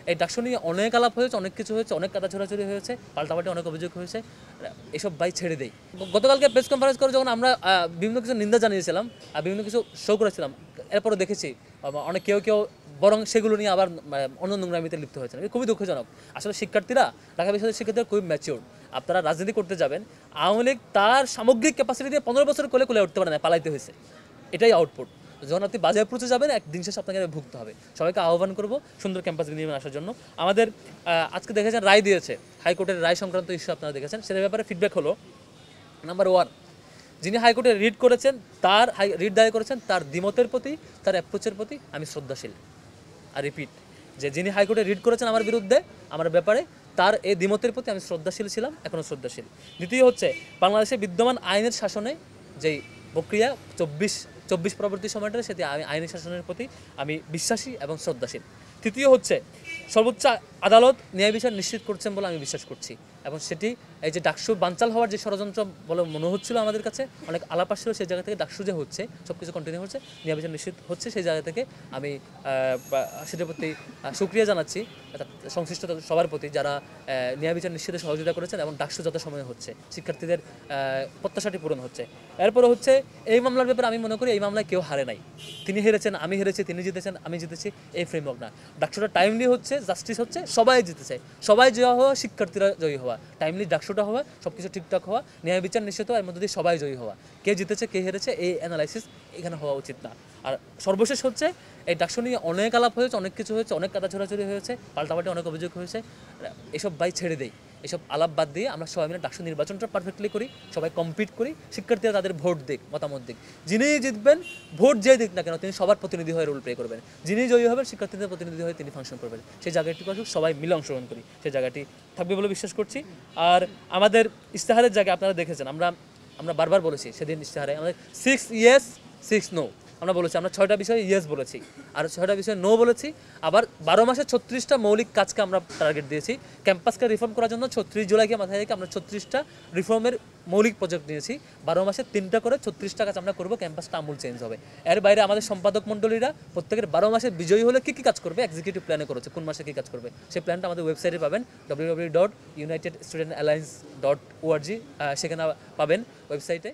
এই ডাকসু নিয়ে অনেক আলাপ হয়েছে, অনেক কিছু হয়েছে, অনেক কাদা ছোড়াছড়ি হয়েছে, পাল্টাপাল্টি অনেক অভিযোগ হয়েছে। এসব ভাই ছেড়ে দেই। গতকালকে প্রেস কনফারেন্স করে যখন আমরা বিভিন্ন কিছু নিন্দা জানিয়েছিলাম আর বিভিন্ন কিছু শো করেছিলাম, এরপরও দেখেছি অনেক কেউ বরং সেগুলো নিয়ে আবার অন্য নোংরামিতে লিপ্ত হয়েছে। এটা খুবই দুঃখজনক। আসলে শিক্ষার্থীরা, ঢাকা বিশ্ববিদ্যালয়ের শিক্ষার্থীরা খুবই ম্যাচিওর। আপনারা রাজনীতি করতে যাবেন, আওয়ামী লীগ তার সামগ্রিক ক্যাপাসিটি দিয়ে 15 বছর কোলে উঠতে পারে না, পালাইতে হয়েছে। এটাই আউটপুট। যখন আপনি বাজে অ্যাপ্রোচে যাবেন, একদিন শেষে আপনাকে ভুগতে হবে। সবাইকে আহ্বান করব সুন্দর ক্যাম্পাস নির্মাণ আসার জন্য। আমাদের আজকে দেখেছেন রায় দিয়েছে, হাইকোর্টের রায় সংক্রান্ত ইস্যু আপনারা দেখেছেন। সেটার ব্যাপারে ফিডব্যাক হলো, নাম্বার 1, যিনি হাইকোর্টে রিট করেছেন, তার রিট দায়ের করেছেন, তার দ্বিমতের প্রতি, তার অ্যাপ্রোচের প্রতি আমি শ্রদ্ধাশীল। আর রিপিট, যে যিনি হাইকোর্টে রিট করেছেন আমার বিরুদ্ধে, আমার ব্যাপারে, তার এই দ্বিমতের প্রতি আমি শ্রদ্ধাশীল ছিলাম, এখনও শ্রদ্ধাশীল। দ্বিতীয় হচ্ছে, বাংলাদেশে বিদ্যমান আইনের শাসনে যেই প্রক্রিয়া 24 পরবর্তী সময়টা, সেটি আইনের শাসনের প্রতি আমি বিশ্বাসী এবং শ্রদ্ধাশীল। তৃতীয় হচ্ছে, সর্বোচ্চ আদালত ন্যায় বিচার নিশ্চিত করছেন বলে আমি বিশ্বাস করছি, এবং সেটি এই যে ডাকসু বানচাল হওয়ার যে ষড়যন্ত্র বলে মনে হচ্ছিল আমাদের কাছে, অনেক আলাপ আসছিল, সেই জায়গা থেকে ডাকসু যে হচ্ছে, সব কিছু কন্টিনিউ হচ্ছে, ন্যায় বিচার নিশ্চিত হচ্ছে, সেই জায়গা থেকে আমি সেটার প্রতি সুক্রিয়া জানাচ্ছি সংশ্লিষ্ট সবার প্রতি, যারা ন্যায় বিচার নিশ্চিতে সহযোগিতা করেছেন, এবং ডাকসু যত সময় হচ্ছে, শিক্ষার্থীদের প্রত্যাশাটি পূরণ হচ্ছে। এরপরে হচ্ছে, এই মামলার ব্যাপারে আমি মনে করি এই মামলায় কেউ হারে নাই। তিনি হেরেছেন, আমি হেরেছি, তিনি জিতেছেন, আমি জিতেছি, এই ফ্রেমওয়ার্ক না। ডাকসুটা টাইমলি হচ্ছে, জাস্টিস হচ্ছে, সবাই জিতেছে, সবাই জয়ী হওয়া, শিক্ষার্থীরা জয়ী হওয়া, টাইমলি ডাকসুটা হওয়া, সব কিছু ঠিকঠাক হওয়া, ন্যায় বিচার নিশ্চিত হওয়া, এর মধ্যে দিয়ে সবাই জয়ী হওয়া। কে জিতেছে, কে হেরেছে, এই অ্যানালাইসিস এখানে হওয়া উচিত না। আর সর্বশেষ হচ্ছে, এই ডাকসু নিয়ে অনেক আলাপ হয়েছে, অনেক কিছু হয়েছে, অনেক কাদা ছোড়াছড়ি হয়েছে, পাল্টাপাল্টি অনেক অভিযোগ হয়েছে। এসব ভাই ছেড়ে দেই। এসব আলাপ বাদ দিয়ে আমরা সবাই মিলে ডাকসু নির্বাচনটা পারফেক্টলি করি, সবাই কম্পিট করি, শিক্ষার্থীরা তাদের ভোট দিক, মতামত দিক। যিনি জিতবেন, ভোট যে দিক না কেন, তিনি সবার প্রতিনিধি হয়ে রোল প্লে করবেন। যিনি জয়ী হবেন, শিক্ষার্থীদের প্রতিনিধি হয়ে তিনি ফাংশন করবেন। সেই জায়গাটি পাশে সবাই মিলে অংশগ্রহণ করি, সেই জায়গাটি থাকবে বলে বিশ্বাস করছি। আর আমাদের ইস্তেহারের জায়গায় আপনারা দেখেছেন, আমরা বারবার বলেছি সেদিন ইস্তেহারে, আমাদের 6 ইয়েস 6 নো আমরা বলেছি, আমরা 6টা বিষয়ে ইয়েস বলেছি, আর 6টা বিষয়ে নো বলেছি। আবার 12 মাসে 36টা মৌলিক কাজকে আমরা টার্গেট দিয়েছি। ক্যাম্পাসকে রিফর্ম করার জন্য 36 জুলাইকে মাথায় রেখে আমরা 36টা রিফর্মের মৌলিক প্রজেক্ট নিয়েছি। 12 মাসে 3টা করে 36টা কাজ আমরা করবো, ক্যাম্পাসটা আমূল চেঞ্জ হবে। এর বাইরে আমাদের সম্পাদক মণ্ডলীরা প্রত্যেকের 12 মাসে বিজয়ী হলে কী কাজ করবে, এক্সিকিউটিভ প্ল্যানে করেছে, কোন মাসে কী কাজ করবে, সেই প্ল্যানটা আমাদের ওয়েবসাইটে পাবেন, www.unitedstudentalliance.org, সেখানে পাবেন ওয়েবসাইটে।